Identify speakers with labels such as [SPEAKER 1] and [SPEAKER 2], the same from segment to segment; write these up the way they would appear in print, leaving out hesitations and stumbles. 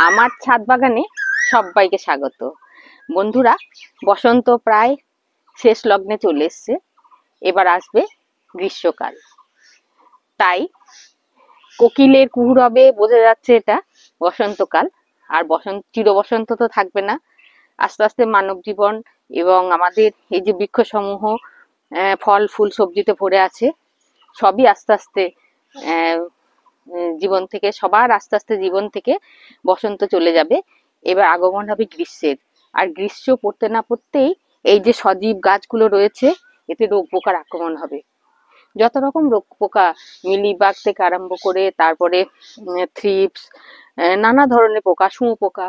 [SPEAKER 1] আমার ছাদ বাগানে সবাইকে স্বাগত। বন্ধুরা, বসন্ত প্রায় শেষ লগ্নে চলে এসছে। এবার আসবে গ্রীষ্মকাল। তাই কোকিলের কুহুরবে বোঝা যাচ্ছে এটা বসন্তকাল। আর চির বসন্ত তো থাকবে না। আস্তে আস্তে মানব জীবন এবং আমাদের এই যে বৃক্ষসমূহ ফল ফুল সবজিতে ভরে আছে, সবই আস্তে আস্তে জীবন থেকে সবার আস্তে আস্তে জীবন থেকে বসন্ত চলে যাবে। এবার আগমন হবে গ্রীষ্মের। আর গ্রীষ্ম পড়তে না পড়তেই এই যে সজীব গাছগুলো রয়েছে, এতে রোগ পোকার আক্রমণ হবে। যত রকম রোগ পোকা, মিলিবাগ থেকে আরম্ভ করে তারপরে থ্রিপস, নানা ধরনের পোকা, শুঁয়োপোকা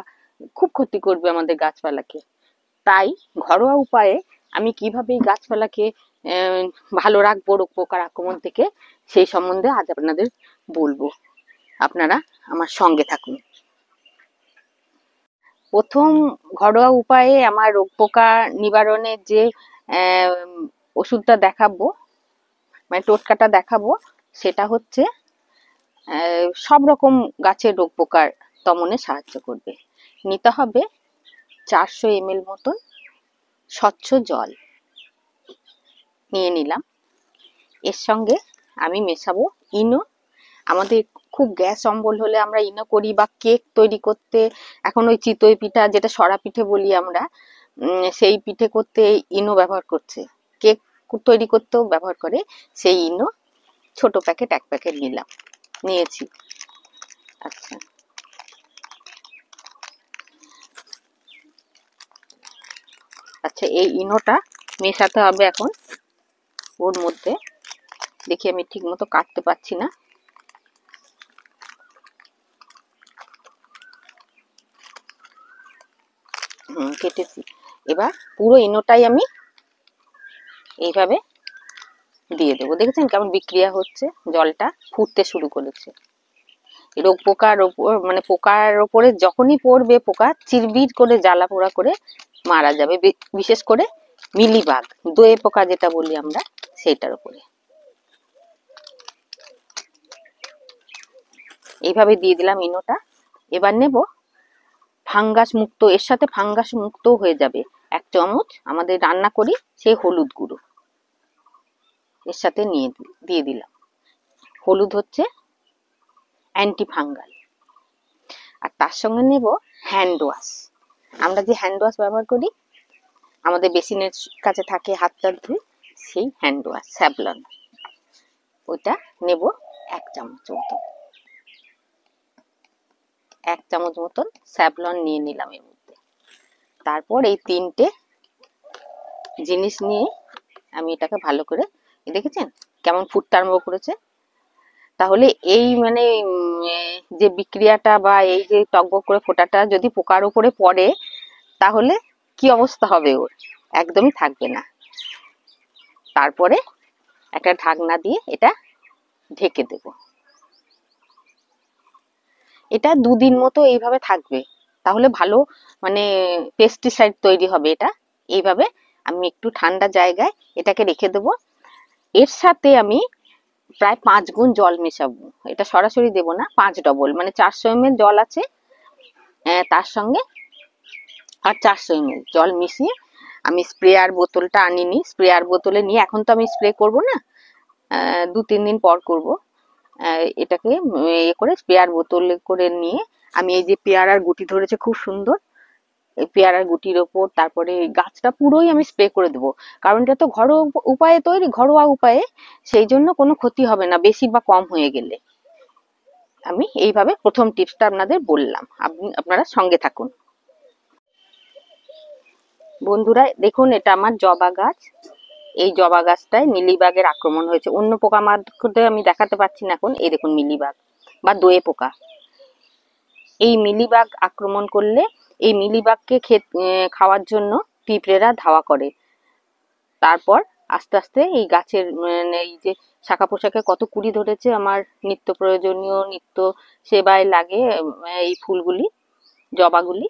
[SPEAKER 1] খুব ক্ষতি করবে আমাদের গাছপালাকে। তাই ঘরোয়া উপায়ে আমি কিভাবে এই গাছপালাকে ভালো রাখবো রোগ পোকার আক্রমণ থেকে, সেই সম্বন্ধে আজ আপনাদের বলবো। আপনারা আমার সঙ্গে থাকুন। প্রথম ঘরোয়া উপায়ে আমার রোগ পোকা নিবারণের যে ওষুধটা দেখাবো, মানে টোটকাটা দেখাবো, সেটা হচ্ছে সব রকম গাছের রোগ পোকার দমনে সাহায্য করবে। নিতে হবে 400 ml মতন স্বচ্ছ জল নিয়ে নিলাম। এর সঙ্গে আমি মেশাবো ইনো। আমাদের খুব গ্যাস অম্বল হলে আমরা ইনো করি, বা কেক তৈরি করতে এখন ওই চিতই পিঠা, যেটা সরা পিঠে বলি আমরা, সেই পিঠে করতে ইনো ব্যবহার করছে, কেক তৈরি করতেও ব্যবহার করে। সেই ইনো ছোট প্যাকেট 1 প্যাকেট নিয়েছি। আচ্ছা, আচ্ছা, এই ইনোটা মেশাতে হবে এখন ওর মধ্যে। দেখি আমি ঠিক মতো কাটতে পারছি না। কেটেছি। এবার পুরো ইনোটাই আমি এইভাবে দিয়ে দেবো। দেখেছেন কেমন বিক্রিয়া হচ্ছে, জলটা ফুটতে শুরু করেছে। রোগ পোকার ওপর, মানে পোকার ওপরে যখনই পড়বে, পোকা চিরবির করে জ্বালা পোড়া করে মারা যাবে। বিশেষ করে মিলিবাগ, দোয়ে পোকা যেটা বলি আমরা, সেইটার উপরে এইভাবে দিয়ে দিলাম ইনোটা। এবার নেব ফাঙ্গাস মুক্ত, এর সাথে ফাঙ্গাস মুক্ত হয়ে যাবে 1 চামচ আমাদের রান্না করি সেই হলুদ গুঁড়ো এর সাথে দিয়ে দিলাম। হলুদ হচ্ছে অ্যান্টি ফাঙ্গাল। আর তার সঙ্গে নেব হ্যান্ড ওয়াশ। আমরা যে হ্যান্ড ওয়াশ ব্যবহার করি, আমাদের বেসিনের কাছে থাকে, হাতটা ধুই, সেই হ্যান্ড ওয়াশ স্যাভলন, ওইটা নেব 1 চামচ মতন। 1 চামচ মতন স্যাভলন নিয়ে নিলাম এর মধ্যে। তারপর এই 3টে জিনিস নিয়ে আমি এটাকে ভালো করে, দেখেছেন কেমন ফুটতে আরম্ভ করেছে। তাহলে এই মানে যে বিক্রিয়াটা বা এই যে টকবক করে ফোটাটা যদি পোকার উপরে পড়ে, তাহলে কি অবস্থা হবে ওর, একদমই থাকবে না। তারপরে একটা ঢাকনা দিয়ে এটা ঢেকে দেব। এটা 2 দিন মতো এইভাবে থাকবে, তাহলে ভালো মানে পেস্টিসাইড তৈরি হবে এটা। এইভাবে আমি একটু ঠান্ডা জায়গায় এটাকে রেখে দেব। এর সাথে আমি প্রায় 5 গুণ জল মেশাবো। এটা সরাসরি দেব না, 5 ডবল, মানে 400 ml জল আছে, তার সঙ্গে আর 400 ml জল মিশিয়ে আমি স্প্রেয়ার বোতলটা আনিনি। স্প্রেয়ার বোতলে নিয়ে এখন তো আমি স্প্রে করব না, 2-3 দিন পর করব। এটাকে করে স্প্রেয়ার বোতলে করে নিয়ে আমি এই যে পেয়ারার গুটি ধরেছে খুব সুন্দর, এই পেয়ারার গুটির ওপর, তারপরে গাছটা পুরোই আমি স্প্রে করে দেবো। কারণ এটা তো ঘরোয়া উপায়ে তৈরি, ঘরোয়া উপায়ে, সেই জন্য কোনো ক্ষতি হবে না বেশি বা কম হয়ে গেলে। আমি এইভাবে প্রথম টিপসটা আপনাদের বললাম, আপনারা সঙ্গে থাকুন। বন্ধুরা দেখুন, এটা আমার জবা গাছ। এই জবা গাছটায় মিলিবাগের আক্রমণ হয়েছে। অন্য পোকা মারতে আমি দেখাতে পাচ্ছি না এখন। এই দেখুন মিলিবাগ বা দোয়ে পোকা। এই মিলিবাগ আক্রমণ করলে, এই মিলিবাগকে খাওয়ার জন্য পিঁপড়েরা ধাওয়া করে। তারপর আস্তে আস্তে এই গাছের এই যে শাখা পোশাকে কত কুড়ি ধরেছে, আমার নিত্য প্রয়োজনীয়, নিত্য সেবায় লাগে এই ফুলগুলি, জবাগুলি।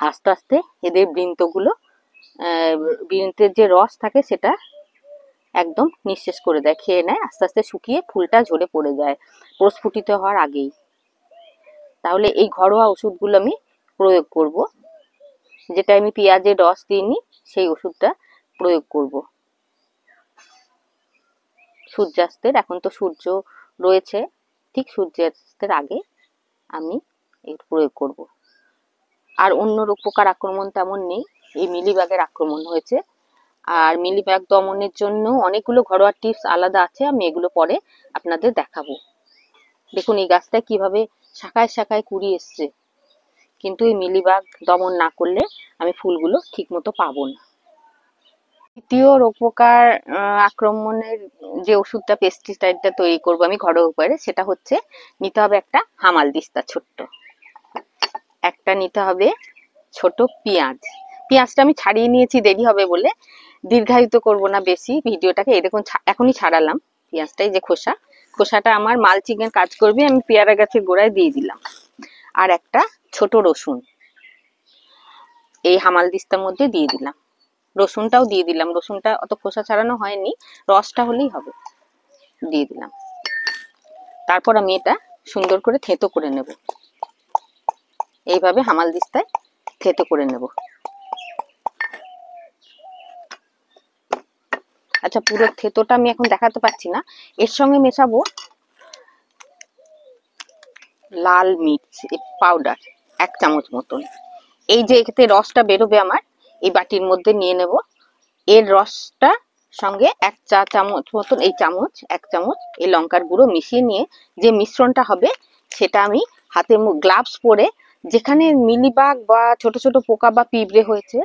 [SPEAKER 1] আস্তে আস্তে এদের বৃন্তগুলো, বৃন্তের যে রস থাকে সেটা একদম নিঃশেষ করে দেয়, খেয়ে নেয়। আস্তে আস্তে শুকিয়ে ফুলটা ঝরে পড়ে যায় প্রস্ফুটিত হওয়ার আগেই। তাহলে এই ঘরোয়া ওষুধগুলো আমি প্রয়োগ করব, যেটা আমি পেঁয়াজের রস দিইনি সেই ওষুধটা প্রয়োগ করব। সূর্যাস্তের, এখন তো সূর্য রয়েছে, ঠিক সূর্যাস্তের আগে আমি এর প্রয়োগ করব। আর অন্য রোগ পোকার আক্রমণ তেমন নেই, এই মিলিবাগের আক্রমণ হয়েছে। আর মিলিবাগ দমনের জন্য অনেকগুলো ঘরোয়া টিপস আলাদা আছে, আমি এগুলো পরে আপনাদের দেখাবো। দেখুন এই গাছটা কিভাবে শাখায় শাখায় কুড়ি এসছে, কিন্তু এই মিলিবাগ দমন না করলে আমি ফুলগুলো ঠিক মতো পাবো না। দ্বিতীয় রোগ পোকার আক্রমণের যে ওষুধটা, পেস্টিসাইডটা তৈরি করবো আমি ঘরোয়া উপায়ে, সেটা হচ্ছে নিতে হবে একটা হামাল দিস্তা ছোট্ট, একটা নিতে হবে ছোট পেঁয়াজ। পেঁয়াজটা আমি ছাড়িয়ে নিয়েছি দেরি হবে বলে, দীর্ঘায়িত করব না বেশি ভিডিওটাকে। এই দেখুন এখনই ছাড়ালাম পেঁয়াজটাই, যে খোসাটা আমার মালচিং এর কাজ করবে, আমি পেয়ারা গাছের গোড়ায় দিয়ে দিলাম। আর একটা ছোট রসুন এই হামাল দিস্তার মধ্যে দিয়ে দিলাম, রসুনটাও দিয়ে দিলাম। রসুনটা অত খোসা ছাড়ানো হয়নি, রসটা হলেই হবে, দিয়ে দিলাম। তারপর আমি এটা সুন্দর করে থেঁতো করে নেব, এইভাবে হামাল দিস্তায় থেঁতো করে নেব। আচ্ছা, পুরো থেঁতোটা আমি এখন দেখাতে পাচ্ছি না। এর সঙ্গে মেশাবো লাল মির্চ পাউডার 1 চামচ মতন। এই যে এতে রসটা বেরোবে আমার, এই বাটির মধ্যে নিয়ে নেব। এর রসটা সঙ্গে 1 চা চামচ মতন, এই চামচ 1 চামচ এই লঙ্কার গুঁড়ো মিশিয়ে নিয়ে যে মিশ্রণটা হবে, সেটা আমি হাতে গ্লাভস পরে, যেখানে মিলিবাগ বা ছোট ছোট পোকা বা পিঁপড়ে হয়েছে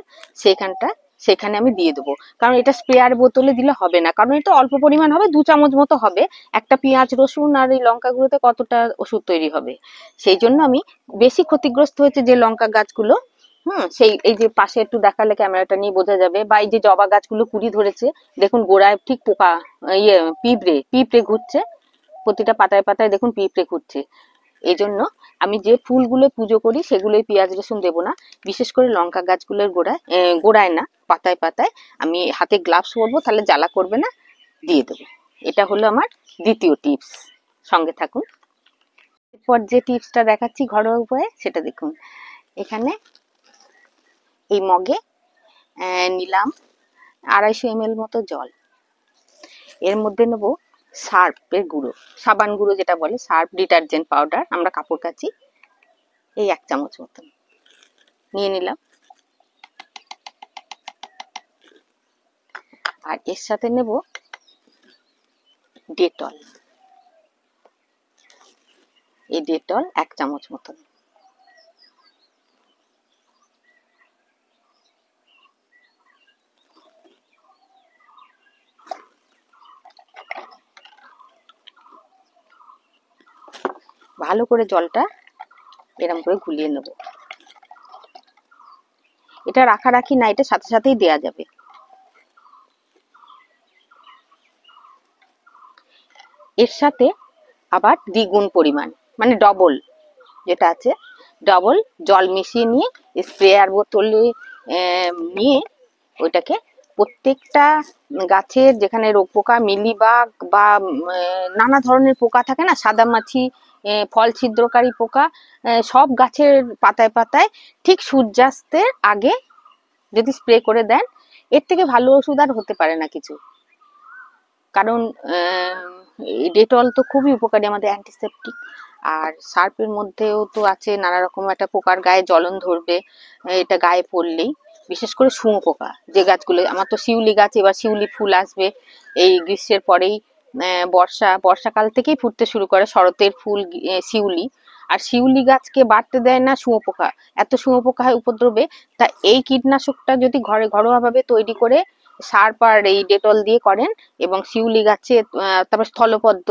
[SPEAKER 1] সেখানে আমি দিয়ে দেবো। কারণ এটা স্প্রেয়ার বোতলে দিলে হবে না, কারণ এটা অল্প পরিমাণ হবে, 2 চামচ মতো হবে। একটা পেঁয়াজ রসুন আর এই লঙ্কা গুঁড়োতে কতটা ওষুধ তৈরি হবে, সেই জন্য আমি, বেশি ক্ষতিগ্রস্ত হয়েছে যে লঙ্কা গাছগুলো, সেই এই যে পাশে একটু দেখালে ক্যামেরাটা নিয়ে বোঝা যাবে, বা এই যে জবা গাছগুলো কুড়ি ধরেছে, দেখুন গোড়ায় ঠিক পোকা, পিঁপড়ে ঘুরছে, প্রতিটা পাতায় পাতায় দেখুন পিঁপড়ে ঘুরছে। এই জন্য আমি যে ফুলগুলো পুজো করি সেগুলোই পেঁয়াজ রসুন দেবো না, বিশেষ করে লঙ্কা গাছগুলোর গোড়ায় না, পাতায় পাতায় আমি হাতে গ্লাভস পরবো, তাহলে জ্বালা করবে না, দিয়ে দেবো। এটা হলো আমার দ্বিতীয় টিপস, সঙ্গে থাকুন। এরপর যে টিপসটা দেখাচ্ছি ঘরোয়া উপায়ে, সেটা দেখুন। এখানে এই মগে নিলাম 250 ml মতো জল। এর মধ্যে নেব সার্ফের গুঁড়ো, সাবান গুঁড়ো যেটা বলে, সার্ফ ডিটারজেন্ট পাউডার, আমরা কাপড় কাচি, এই 1 চামচ মতন নিয়ে নিলাম। আর এর সাথে নেব ডেটল, এই ডেটল 1 চামচ মতন। ভালো করে জলটা এরকম করে গুলিয়ে নেব। এটা রাখারাখি না, এটা সাথে সাথেই দেয়া যাবে। এর সাথে আবার দ্বিগুণ পরিমাণ, মানে ডবল যেটা আছে, ডবল জল মিশিয়ে নিয়ে স্প্রেয়ার বোতলে নিয়ে ওইটাকে প্রত্যেকটা গাছের যেখানে রোগ পোকা, মিলিবাগ বা নানা ধরনের পোকা থাকে না, সাদামাছি, ফল ছিদ্রকারী পোকা, সব গাছের পাতায় পাতায় ঠিক সূর্যাস্তের আগে যদি স্প্রে করে দেন, এর থেকে ভালো ওষুধ আর হতে পারে না কিছু। কারণ ডেটল তো খুবই উপকারী, আমাদের অ্যান্টিসেপটিক। আর সার্ফের মধ্যেও তো আছে নানা রকম, একটা পোকার গায়ে জ্বলন ধরবে এটা গায়ে পড়লেই, বিশেষ করে শুঁয়োপোকা যে গাছগুলো, আমার তো শিউলি গাছ, এবার শিউলি ফুল আসবে এই গ্রীষ্মের পরেই, বর্ষাকাল থেকেই ফুটতে শুরু করে শরতের ফুল শিউলি। আর শিউলি গাছকে বাড়তে দেয় না শুঁয়োপোকা, এত শুঁয়োপোকা হয় উপদ্রবে। তা এই কীটনাশকটা যদি ঘরোয়া ভাবে তৈরি করে সার্ফ আর এই ডেটল দিয়ে করেন, এবং শিউলি গাছে, তারপর স্থলপদ্ম,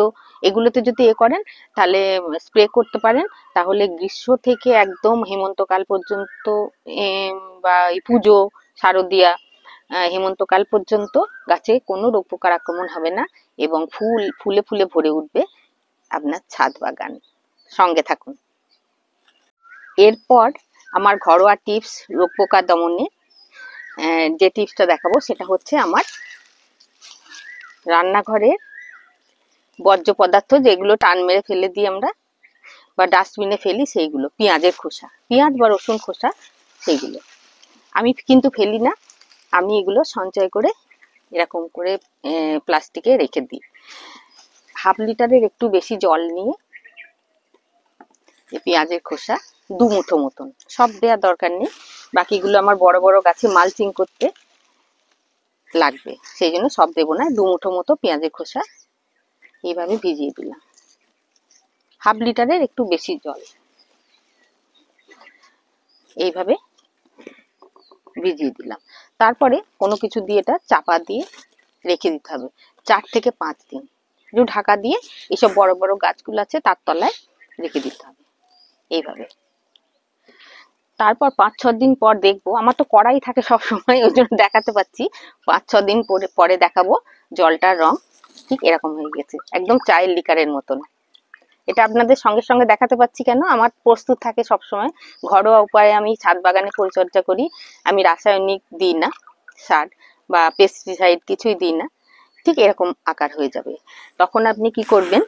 [SPEAKER 1] এগুলোতে যদি করেন, তাহলে স্প্রে করতে পারেন, তাহলে গ্রীষ্ম থেকে একদম হেমন্তকাল পর্যন্ত, বা এই পুজো, শারদিয়া, হেমন্তকাল পর্যন্ত গাছে কোনো রোগ পোকার আক্রমণ হবে না, এবং ফুলে ফুলে ভরে উঠবে আপনার ছাদ বাগান। সঙ্গে থাকুন। এরপর আমার ঘরোয়া টিপস রোগ পোকা দমনে যে টিপসটা দেখাবো, সেটা হচ্ছে আমার রান্নাঘরের বর্জ্য পদার্থ, যেগুলো টান মেরে ফেলে দিই আমরা, বা ডাস্টবিনে ফেলি সেইগুলো, পেঁয়াজের খোসা, পেঁয়াজ বা রসুন খোসা সেইগুলো আমি কিন্তু ফেলি না, আমি এগুলো সঞ্চয় করে এরকম করে প্লাস্টিকে রেখে দিই। 1/2 লিটারের একটু বেশি জল নিয়ে এই পেঁয়াজের খোসা 2 মুঠো মতন, সব দেওয়ার দরকার নেই, বাকিগুলো আমার বড় বড় গাছে মালচিং করতে লাগবে, সেই জন্য সব দেবো না। 2 মুঠো মতো পেঁয়াজের খোসা এইভাবে ভিজিয়ে দিলাম, 1/2 লিটারের একটু বেশি জল এইভাবে ভিজিয়ে দিলাম। তারপরে কোনো কিছু দিয়ে এটা চাপা দিয়ে রেখে দিতে হবে 4 থেকে 5 দিন, একটু ঢাকা দিয়ে এইসব বড় বড় গাছগুলো আছে তার তলায় রেখে দিতে হবে এইভাবে। তারপর 5-6 দিন পর দেখবো, আমার তো কড়াই থাকে সব সময়, ওই জন্য দেখাতে পাচ্ছি, 5-6 দিন পরে দেখাবো জলটার রং ঠিক এরকম হয়ে গেছে, একদম চায়ের লিকারের মতন। এটা আপনাদের সঙ্গে সঙ্গে দেখাতে পাচ্ছি কেন, আমার প্রস্তুত থাকে সব সময়, ঘরোয়া উপায়ে আমি ছাদ বাগানে পরিচর্যা করি, আমি রাসায়নিক দিই না, সার বা পেস্টিসাইড কিছুই দিই না, ঠিক এরকম আকার হয়ে যাবে। তখন আপনি কি করবেন,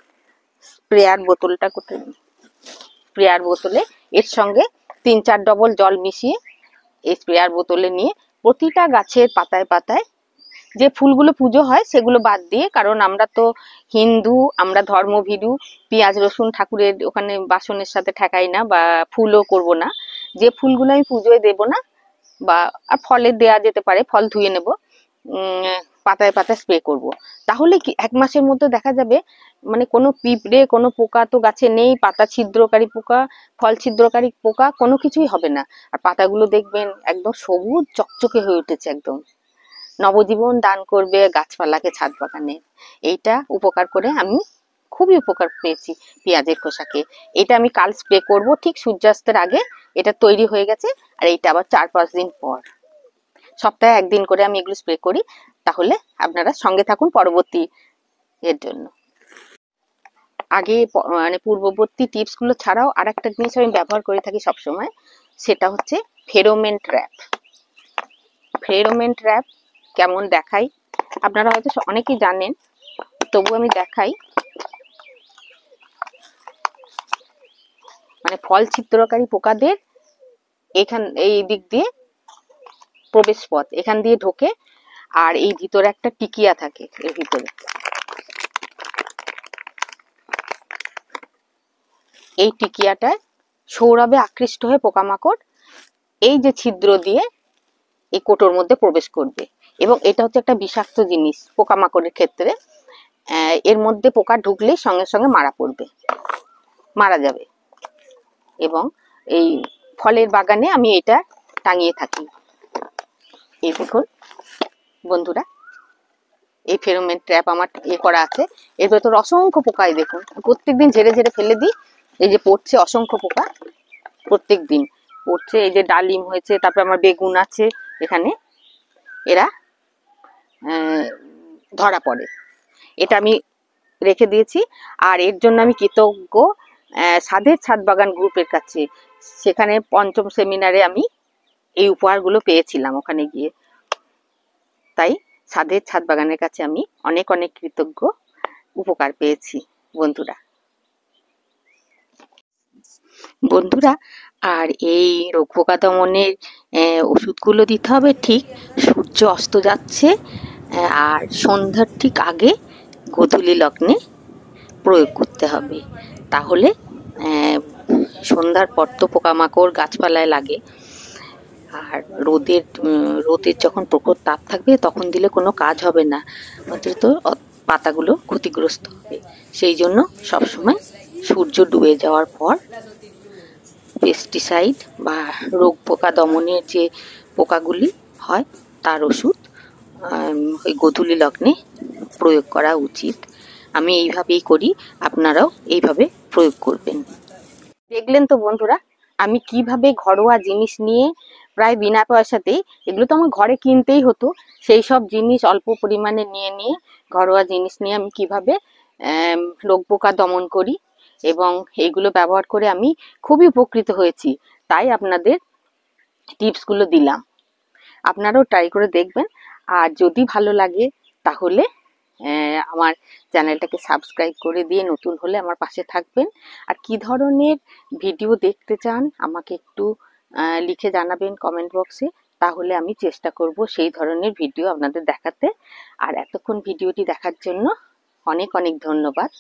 [SPEAKER 1] স্প্রেয়ার বোতলটা কোথায়, স্প্রেয়ার বোতলে এর সঙ্গে 3-4 ডবল জল মিশিয়ে এই স্প্রেয়ার বোতলে নিয়ে প্রতিটা গাছের পাতায় পাতায়, যে ফুলগুলো পুজো হয় সেগুলো বাদ দিয়ে, কারণ আমরা তো হিন্দু, আমরা ধর্মভীরু, পেঁয়াজ রসুন ঠাকুরের ওখানে বাসনের সাথে ঠেকাই না বা ফুলও করব না, যে ফুলগুলো আমি পুজোয় দেব না বা আর ফলে দেয়া যেতে পারে, ফল ধুয়ে নেব, পাতায় পাতায় স্প্রে করব। তাহলে কি 1 মাসের মধ্যে দেখা যাবে মানে কোনো পিঁপড়ে কোনো পোকা তো গাছে নেই, পাতা ছিদ্রকারী পোকা, ফল ছিদ্রকারী পোকা কোনো কিছুই হবে না, আর পাতাগুলো দেখবেন একদম সবুজ চকচকে হয়ে উঠেছে, একদম নবজীবন দান করবে গাছপালাকে ছাদ বাগানে। এইটা উপকার করে আমি খুবই উপকার পেয়েছি পেঁয়াজের খোসাকে। এটা আমি কাল স্প্রে করব ঠিক সূর্যাস্তের আগে, এটা তৈরি হয়ে গেছে, আর এইটা আবার 4-5 দিন পর, সপ্তাহে 1 দিন করে আমি এগুলো স্প্রে করি। তাহলে আপনারা সঙ্গে থাকুন পরবর্তী এর জন্য। আগে মানে পূর্ববর্তী টিপস গুলো ছাড়াও আরেকটা জিনিস আমি ব্যবহার করে থাকি সব সময়, সেটা হচ্ছে ফেরোমন ট্র্যাপ। ফেরোমন ট্র্যাপ কেমন দেখাই, আপনারা হয়তো অনেকেই জানেন, তবু আমি দেখাই। মানে ফল ছিদ্রকারী পোকাদের এই দিক দিয়ে প্রবেশ পথ, এখান দিয়ে ঢোকে, আর এই ভিতরে একটা টিকিয়া থাকে, এর ভিতরে এই টিকিয়াটায় সৌরভে আকৃষ্ট হয়ে পোকামাকড় এই যে ছিদ্র দিয়ে এই কোটোর মধ্যে প্রবেশ করবে, এবং এটা হচ্ছে একটা বিষাক্ত জিনিস পোকামাকড়ের ক্ষেত্রে, এর মধ্যে পোকা ঢুকলেই সঙ্গে সঙ্গে মারা যাবে। এবং এই ফলের বাগানে আমি এটা টাঙিয়ে থাকি। এই দেখুন বন্ধুরা, এই ফেরোমন ট্র্যাপ আমার করা আছে, এর ভেতর অসংখ্য পোকাই দেখুন, প্রত্যেকদিন ঝেড়ে ঝেড়ে ফেলে দিই, এই যে পড়ছে অসংখ্য পোকা, প্রত্যেক দিন পড়ছে। এই যে ডালিম হয়েছে, তারপর আমার বেগুন আছে, এখানে এরা ধরা পড়ে। এটা আমি রেখে দিয়েছি, আর এর জন্য আমি কৃতজ্ঞ সাধের ছাদ বাগান গ্রুপের কাছে, সেখানে 5ম সেমিনারে আমি এই উপহারগুলো পেয়েছিলাম ওখানে গিয়ে, তাই সাধের ছাদ বাগানের কাছে আমি অনেক অনেক কৃতজ্ঞ, উপকার পেয়েছি বন্ধুরা। আর এই রোগ পোকা দমনের ওষুধগুলো দিতে হবে ঠিক সূর্য অস্ত যাচ্ছে আর সন্ধ্যার ঠিক আগে গোধূলি লগ্নে প্রয়োগ করতে হবে, তাহলে সন্ধ্যার পর তো পোকামাকড় গাছপালায় লাগে, আর রোদের যখন প্রখর তাপ থাকবে তখন দিলে কোনো কাজ হবে না, অন্তত পাতাগুলো ক্ষতিগ্রস্ত হবে। সেই জন্য সবসময় সূর্য ডুবে যাওয়ার পর পেস্টিসাইড বা রোগ পোকা দমনের যে পোকাগুলি হয় তার ওষুধ ওই গোধূলি লগ্নে প্রয়োগ করা উচিত। আমি এইভাবেই করি, আপনারাও এইভাবে প্রয়োগ করবেন। দেখলেন তো বন্ধুরা, আমি কিভাবে ঘরোয়া জিনিস নিয়ে প্রায় বিনা পয়সাতেই, এগুলো তো আমার ঘরে কিনতেই হতো, সেই সব জিনিস অল্প পরিমাণে নিয়ে ঘরোয়া জিনিস নিয়ে আমি কিভাবে রোগ পোকা দমন করি, এবং এইগুলো ব্যবহার করে আমি খুবই উপকৃত হয়েছি, তাই আপনাদের টিপসগুলো দিলাম। আপনারাও ট্রাই করে দেখবেন, আর যদি ভালো লাগে তাহলে আমার চ্যানেলটাকে সাবস্ক্রাইব করে দিয়ে নতুন হলে আমার পাশে থাকবেন। আর কি ধরনের ভিডিও দেখতে চান আমাকে একটু লিখে জানাবেন কমেন্ট বক্সে, তাহলে আমি চেষ্টা করব সেই ধরনের ভিডিও আপনাদের দেখাতে। আর এতক্ষণ ভিডিওটি দেখার জন্য অনেক অনেক ধন্যবাদ।